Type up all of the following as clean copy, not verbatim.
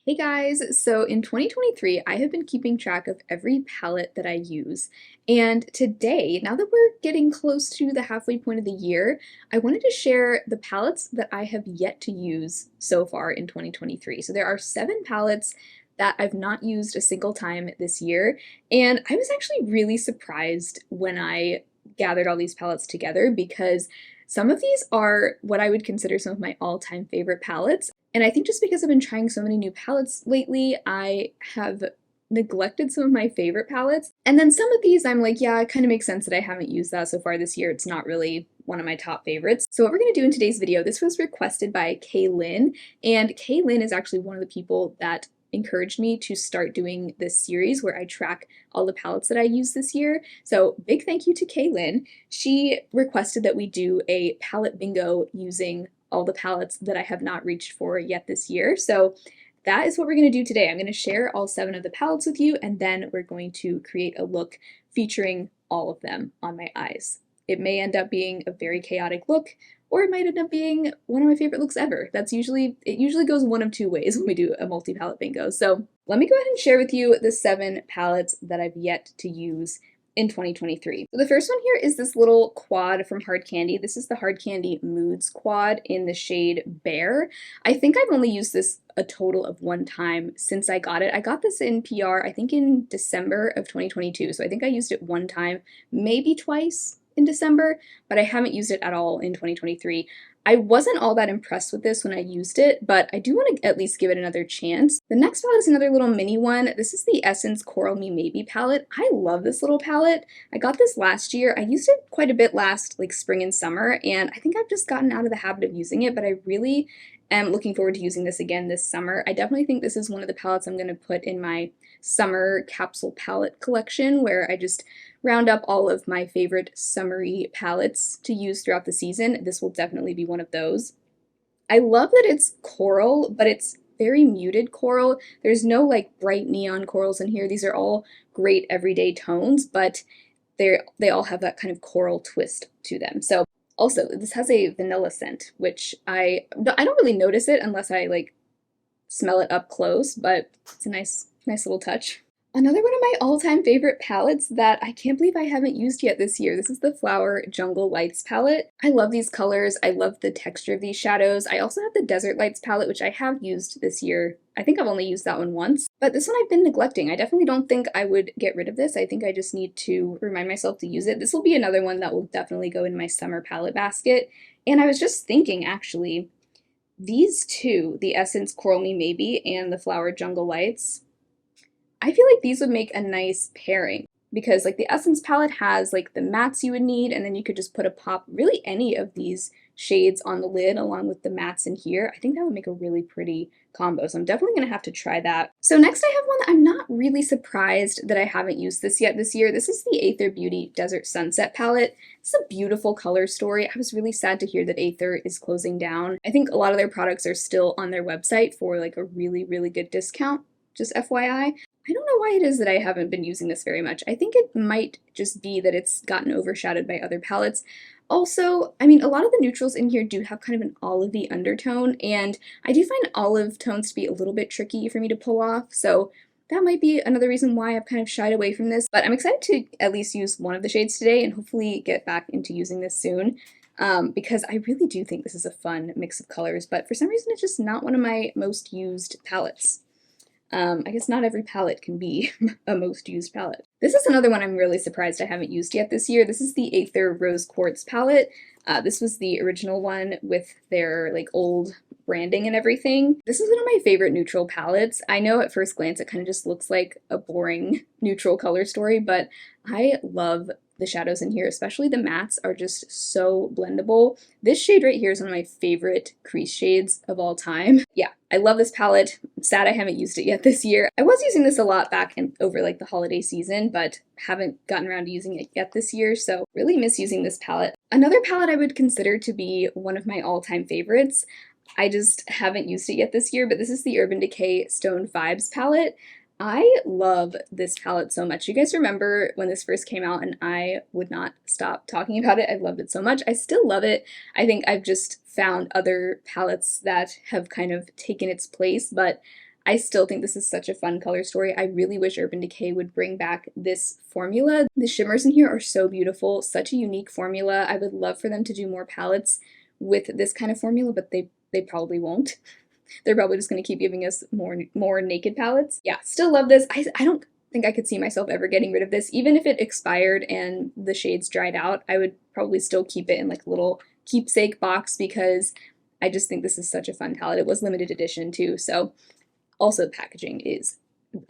Hey guys, so in 2023, I have been keeping track of every palette that I use. And today, now that we're getting close to the halfway point of the year, I wanted to share the palettes that I have yet to use so far in 2023. So there are 7 palettes that I've not used a single time this year. And I was actually really surprised when I gathered all these palettes together because some of these are what I would consider some of my all-time favorite palettes. And I think just because I've been trying so many new palettes lately, I have neglected some of my favorite palettes. And then some of these I'm like, yeah, it kind of makes sense that I haven't used that so far this year. It's not really one of my top favorites. So what we're going to do in today's video, this was requested by Kaylin, and Kaylin is actually one of the people that encouraged me to start doing this series where I track all the palettes that I use this year. So big thank you to Kaylin. She requested that we do a palette bingo using all the palettes that I have not reached for yet this year. So that is what we're going to do today. I'm going to share all 7 of the palettes with you, and then we're going to create a look featuring all of them on my eyes. It may end up being a very chaotic look, or it might end up being one of my favorite looks ever. It usually goes one of 2 ways when we do a multi-palette bingo. So let me go ahead and share with you the 7 palettes that I've yet to use in 2023. So the first one here is this little quad from Hard Candy. This is the Hard Candy Moods quad in the shade Bear. I think I've only used this a total of 1 time since I got it. I got this in PR, I think in December of 2022. So I think I used it 1 time, maybe twice in December, but I haven't used it at all in 2023. I wasn't all that impressed with this when I used it, but I do want to at least give it another chance. The next palette is another little mini one. This is the Essence Coral Me Maybe palette. I love this little palette. I got this last year. I used it quite a bit last spring and summer, and I think I've just gotten out of the habit of using it, but I really am looking forward to using this again this summer. I definitely think this is one of the palettes I'm going to put in my summer capsule palette collection, where I just round up all of my favorite summery palettes to use throughout the season. This will definitely be one of those. I love that it's coral, but it's very muted coral. There's no bright neon corals in here. These are all great everyday tones, but they all have that kind of coral twist to them. So also, this has a vanilla scent, which I don't really notice it unless I smell it up close, but it's a nice little touch. Another one of my all-time favorite palettes that I can't believe I haven't used yet this year. This is the Flower Jungle Lights palette. I love these colors. I love the texture of these shadows. I also have the Desert Lights palette, which I have used this year. I think I've only used that one once, but this one I've been neglecting. I definitely don't think I would get rid of this. I think I just need to remind myself to use it. This will be another one that will definitely go in my summer palette basket. And I was just thinking, actually, these 2, the Essence Coral Me Maybe and the Flower Jungle Lights, I feel like these would make a nice pairing because the Essence palette has the mattes you would need, and then you could just put a pop, really any of these shades on the lid along with the mattes in here. I think that would make a really pretty combo, so I'm definitely going to have to try that. So next I have one that I'm not really surprised that I haven't used this yet this year. This is the ATHR Beauty Desert Sunset palette. It's a beautiful color story. I was really sad to hear that ATHR is closing down. I think a lot of their products are still on their website for a really, really good discount, just FYI. I don't know why it is that I haven't been using this very much. I think it might just be that it's gotten overshadowed by other palettes. Also, I mean, a lot of the neutrals in here do have kind of an olivey undertone, and I do find olive tones to be a little bit tricky for me to pull off, so that might be another reason why I've kind of shied away from this. But I'm excited to at least use one of the shades today and hopefully get back into using this soon. Because I really do think this is a fun mix of colors, but for some reason it's just not one of my most used palettes. I guess not every palette can be a most used palette. This is another one I'm really surprised I haven't used yet this year. This is the ATHR Rose Quartz palette. This was the original one with their old branding and everything. This is one of my favorite neutral palettes. I know at first glance it kind of just looks like a boring neutral color story, but I love the shadows in here, especially the mattes are just so blendable. This shade right here is one of my favorite crease shades of all time. Yeah, I love this palette. I'm sad I haven't used it yet this year. I was using this a lot back over the holiday season, but haven't gotten around to using it yet this year, so really miss using this palette. Another palette I would consider to be one of my all-time favorites, I just haven't used it yet this year, but this is the Urban Decay Stoned Vibes palette. I love this palette so much. You guys remember when this first came out and I would not stop talking about it. I loved it so much. I still love it. I think I've just found other palettes that have kind of taken its place, but I still think this is such a fun color story. I really wish Urban Decay would bring back this formula. The shimmers in here are so beautiful, such a unique formula. I would love for them to do more palettes with this kind of formula, but they probably won't. They're probably just going to keep giving us more naked palettes. Yeah, still love this. I don't think I could see myself ever getting rid of this. Even if it expired and the shades dried out, I would probably still keep it in like a little keepsake box because I just think this is such a fun palette. It was limited edition too, so also the packaging is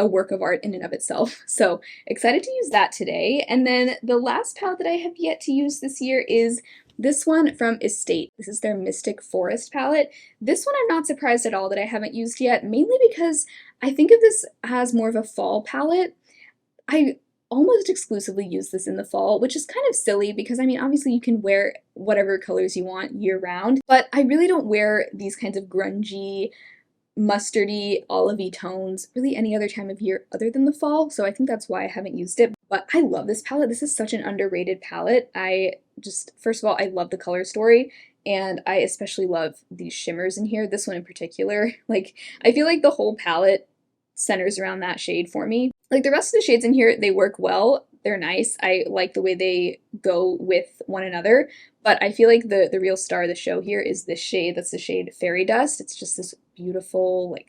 a work of art in and of itself. So excited to use that today. And then the last palette that I have yet to use this year is this one from Estate. This is their Mystic Forest palette. This one I'm not surprised at all that I haven't used yet, mainly because I think of this as more of a fall palette. I almost exclusively use this in the fall, which is kind of silly because, I mean, obviously you can wear whatever colors you want year round, but I really don't wear these kinds of grungy, mustardy, olivey tones really any other time of year other than the fall, so I think that's why I haven't used it. But I love this palette. This is such an underrated palette. First of all, I love the color story, and I especially love these shimmers in here. This one in particular, like, I feel like the whole palette centers around that shade for me. Like, the rest of the shades in here, they work well. They're nice. I like the way they go with one another, but I feel like the real star of the show here is this shade. That's the shade Fairy Dust. It's just this beautiful, like,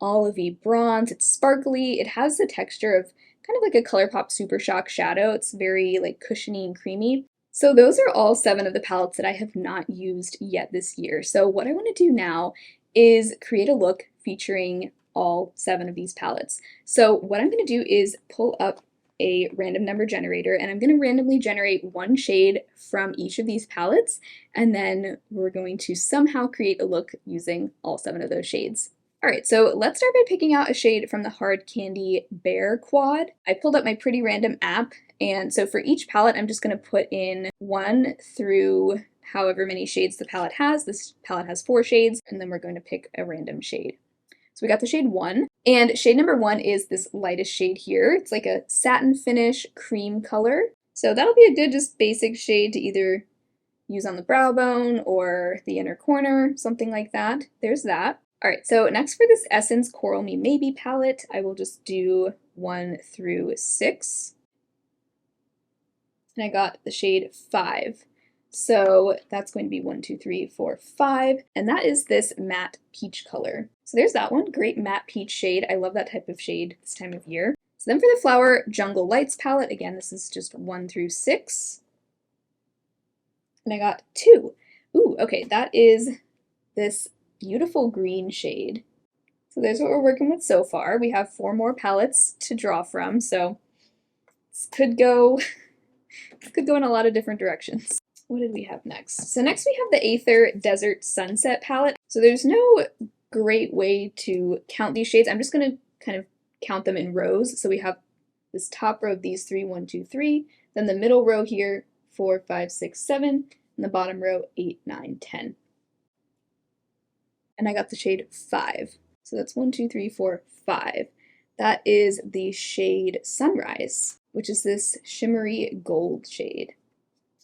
olivey bronze. It's sparkly. It has the texture of kind of like a ColourPop Super Shock shadow. It's very, like, cushiony and creamy. So those are all 7 of the palettes that I have not used yet this year. So what I want to do now is create a look featuring all 7 of these palettes. So what I'm going to do is pull up a random number generator, and I'm going to randomly generate one shade from each of these palettes, and then we're going to somehow create a look using all 7 of those shades. Alright, so let's start by picking out a shade from the Hard Candy Bear Quad. I pulled up my Pretty Random app, and so for each palette I'm just going to put in 1 through however many shades the palette has. This palette has 4 shades, and then we're going to pick a random shade. So we got the shade 1, and shade number 1 is this lightest shade here. It's like a satin finish cream color. So that'll be a good just basic shade to either use on the brow bone or the inner corner, something like that. There's that. Alright, so next for this Essence Coral Me Maybe palette, I will just do 1 through 6. And I got the shade 5. So that's going to be 1, 2, 3, 4, 5, and that is this matte peach color. So there's that one, great matte peach shade. I love that type of shade this time of year. So then for the Flower Jungle Lights palette, again, this is just 1 through 6. And I got 2. Ooh, okay, that is this beautiful green shade. So there's what we're working with so far. We have 4 more palettes to draw from, so this could go in a lot of different directions. What did we have next? So next we have the ATHR Desert Sunset palette. So there's no great way to count these shades. I'm just going to kind of count them in rows. So we have this top row of these 3, 1, 2, 3, then the middle row here, 4, 5, 6, 7, and the bottom row, 8, 9, 10. And I got the shade 5. So that's 1, 2, 3, 4, 5. That is the shade Sunrise, which is this shimmery gold shade.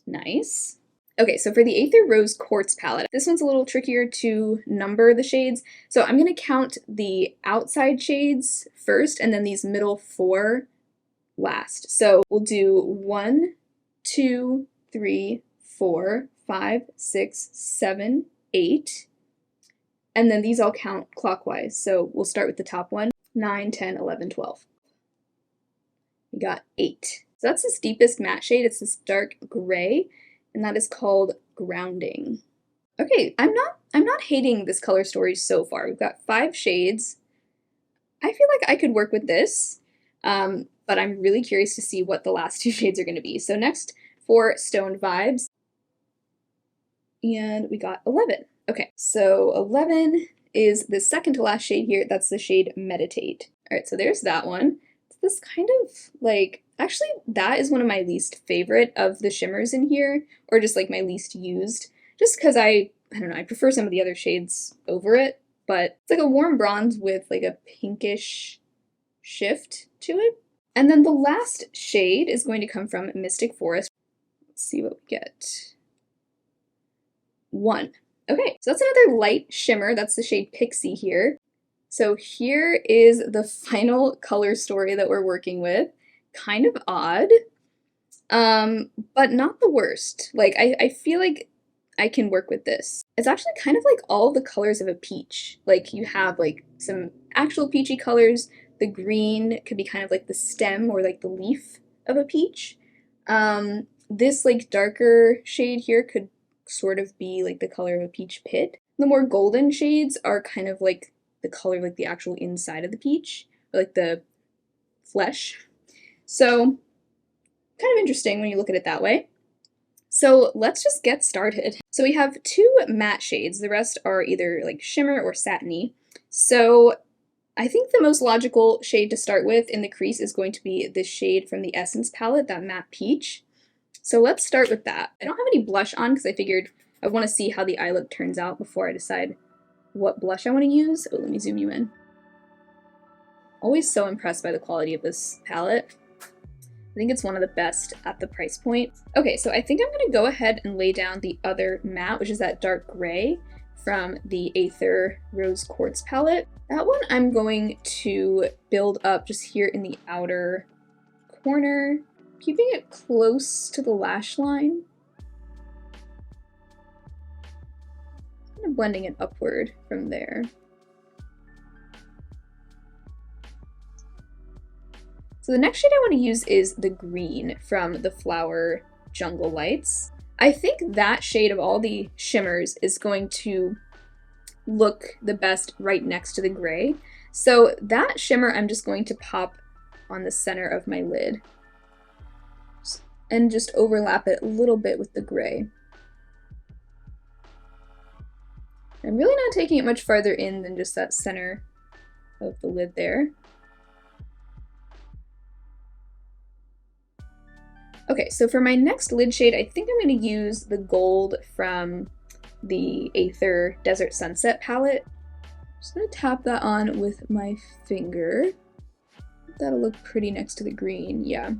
Nice. Okay, so for the ATHR Rose Quartz palette, this one's a little trickier to number the shades. So I'm going to count the outside shades first and then these middle 4 last. So we'll do 1, 2, 3, 4, 5, 6, 7, 8. And then these all count clockwise. So we'll start with the top one, 9, 10, 11, 12. We got 8. So that's this deepest matte shade. It's this dark gray, and that is called Grounding. Okay, I'm not hating this color story so far. We've got 5 shades. I feel like I could work with this, but I'm really curious to see what the last 2 shades are going to be. So next for Stoned Vibes, and we got 11. Okay, so 11 is the second to last shade here. That's the shade Meditate. All right, so there's that one. It's this kind of like, actually that is one of my least favorite of the shimmers in here, or just like my least used, just because I don't know, I prefer some of the other shades over it, but it's like a warm bronze with like a pinkish shift to it. And then the last shade is going to come from Mystic Forest. Let's see what we get. 1. Okay, so that's another light shimmer. That's the shade Pixie here. So here is the final color story that we're working with. Kind of odd, but not the worst. Like, I feel like I can work with this. It's actually kind of like all the colors of a peach. Like, you have like some actual peachy colors. The green could be kind of like the stem or like the leaf of a peach. This like darker shade here could sort of be like the color of a peach pit. The more golden shades are kind of like the color, like the actual inside of the peach, or like the flesh. So kind of interesting when you look at it that way. So let's just get started. So we have two matte shades. The rest are either like shimmer or satiny. So I think the most logical shade to start with in the crease is going to be this shade from the Essence palette, that matte peach. So let's start with that. I don't have any blush on because I figured I want to see how the eye look turns out before I decide what blush I want to use. Oh, let me zoom you in. Always so impressed by the quality of this palette. I think it's one of the best at the price point. Okay, so I think I'm gonna go ahead and lay down the other matte, which is that dark gray from the ATHR Rose Quartz palette. That one I'm going to build up just here in the outer corner, keeping it close to the lash line. Kind of blending it upward from there. So the next shade I want to use is the green from the Flower Jungle Lights. I think that shade of all the shimmers is going to look the best right next to the gray. So that shimmer I'm just going to pop on the center of my lid and just overlap it a little bit with the gray. I'm really not taking it much farther in than just that center of the lid there. Okay, so for my next lid shade, I think I'm going to use the gold from the ATHR Desert Sunset palette. I'm just going to tap that on with my finger. That'll look pretty next to the green, yeah.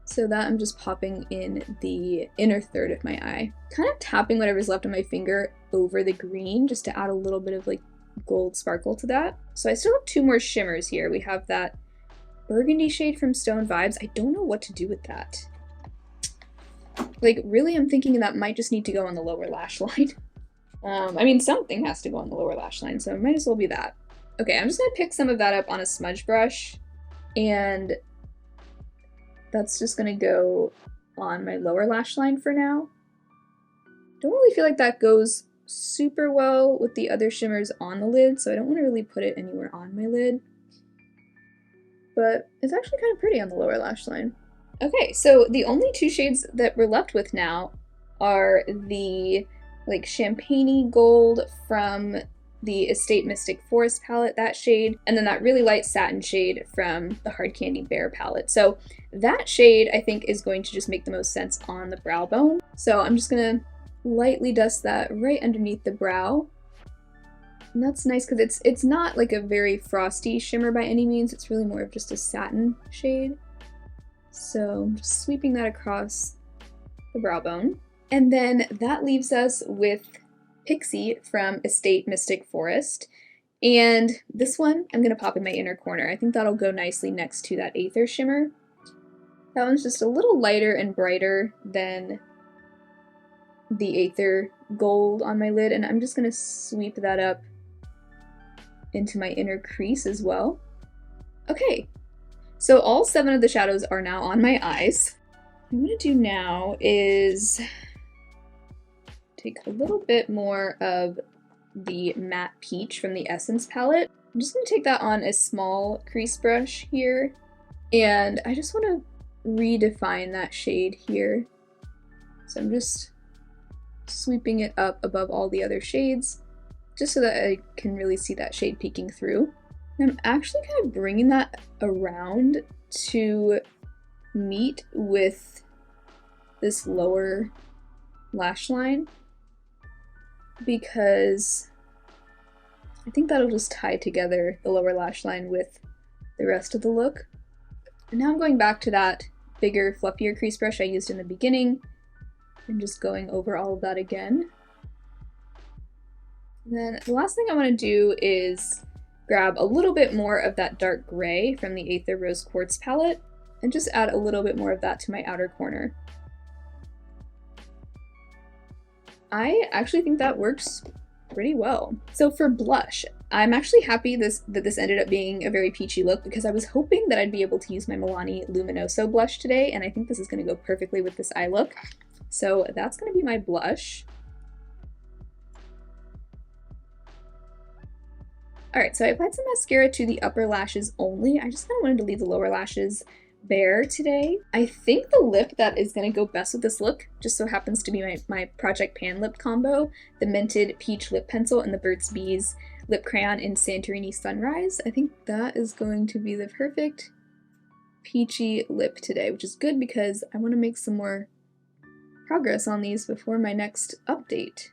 So that I'm just popping in the inner third of my eye. Kind of tapping whatever's left on my finger over the green just to add a little bit of like gold sparkle to that. So I still have two more shimmers here. We have that burgundy shade from Stoned Vibes. I don't know what to do with that. Like, really, I'm thinking that might just need to go on the lower lash line. I mean, something has to go on the lower lash line, so it might as well be that. Okay, I'm just gonna pick some of that up on a smudge brush, and that's just gonna go on my lower lash line for now. Don't really feel like that goes super well with the other shimmers on the lid, so I don't want to really put it anywhere on my lid. But it's actually kind of pretty on the lower lash line. Okay, so the only two shades that we're left with now are the like champagne-y gold from the Estate Mystic Forest palette, that shade, and then that really light satin shade from the Hard Candy Bear palette. So that shade I think is going to just make the most sense on the brow bone. So I'm just gonna lightly dust that right underneath the brow. And that's nice because it's not like a very frosty shimmer by any means. It's really more of just a satin shade. So I'm just sweeping that across the brow bone. And then that leaves us with Pixie from Estate Mystic Forest. And this one I'm going to pop in my inner corner. I think that'll go nicely next to that ATHR shimmer. That one's just a little lighter and brighter than the ATHR gold on my lid. And I'm just going to sweep that up into my inner crease as well. Okay, so all 7 of the shadows are now on my eyes. What I'm gonna do now is take a little bit more of the matte peach from the Essence palette. I'm just gonna take that on a small crease brush here, and I just wanna redefine that shade here. So I'm just sweeping it up above all the other shades, just so that I can really see that shade peeking through. And I'm actually kind of bringing that around to meet with this lower lash line, because I think that'll just tie together the lower lash line with the rest of the look. And now I'm going back to that bigger, fluffier crease brush I used in the beginning and just going over all of that again. And then the last thing I want to do is grab a little bit more of that dark gray from the ATHR Rose Quartz palette and just add a little bit more of that to my outer corner. I actually think that works pretty well. So for blush, I'm actually happy that this ended up being a very peachy look because I was hoping that I'd be able to use my Milani Luminoso blush today, and I think this is going to go perfectly with this eye look. So that's going to be my blush. Alright, so I applied some mascara to the upper lashes only. I just kind of wanted to leave the lower lashes bare today. I think the lip that is going to go best with this look just so happens to be my Project Pan lip combo, the Mented Peach Lip Pencil and the Burt's Bees Lip Crayon in Santorini Sunrise. I think that is going to be the perfect peachy lip today, which is good because I want to make some more progress on these before my next update.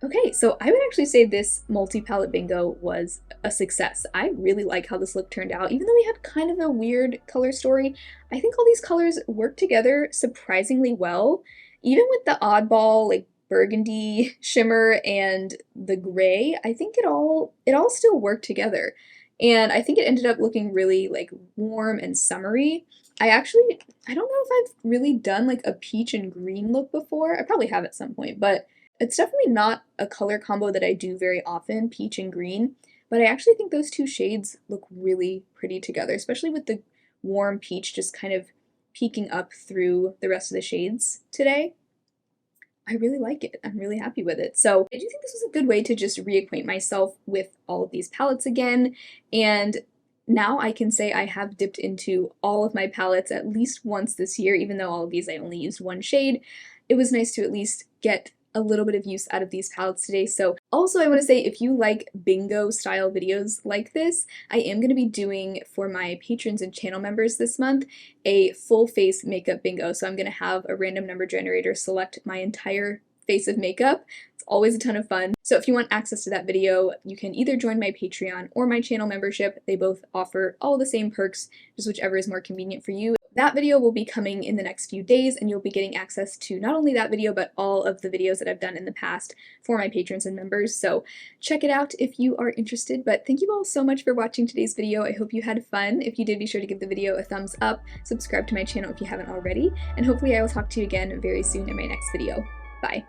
Okay, so I would actually say this multi-palette bingo was a success. I really like how this look turned out. Even though we had kind of a weird color story, I think all these colors work together surprisingly well. Even with the oddball, like burgundy shimmer and the gray, I think it all still worked together. And I think it ended up looking really like warm and summery. I don't know if I've really done like a peach and green look before. I probably have at some point, but it's definitely not a color combo that I do very often, peach and green, but I actually think those two shades look really pretty together, especially with the warm peach just kind of peeking up through the rest of the shades today. I really like it. I'm really happy with it. So I do think this was a good way to just reacquaint myself with all of these palettes again, and now I can say I have dipped into all of my palettes at least once this year, even though all of these I only used one shade. It was nice to at least get a little bit of use out of these palettes today. So also I want to say, if you like bingo style videos like this, I am going to be doing for my patrons and channel members this month a full face makeup bingo. So I'm going to have a random number generator select my entire face of makeup. It's always a ton of fun. So if you want access to that video, you can either join my Patreon or my channel membership. They both offer all the same perks, just whichever is more convenient for you. That video will be coming in the next few days, and you'll be getting access to not only that video, but all of the videos that I've done in the past for my patrons and members. So check it out if you are interested. But thank you all so much for watching today's video. I hope you had fun. If you did, be sure to give the video a thumbs up, subscribe to my channel if you haven't already, and hopefully I will talk to you again very soon in my next video. Bye.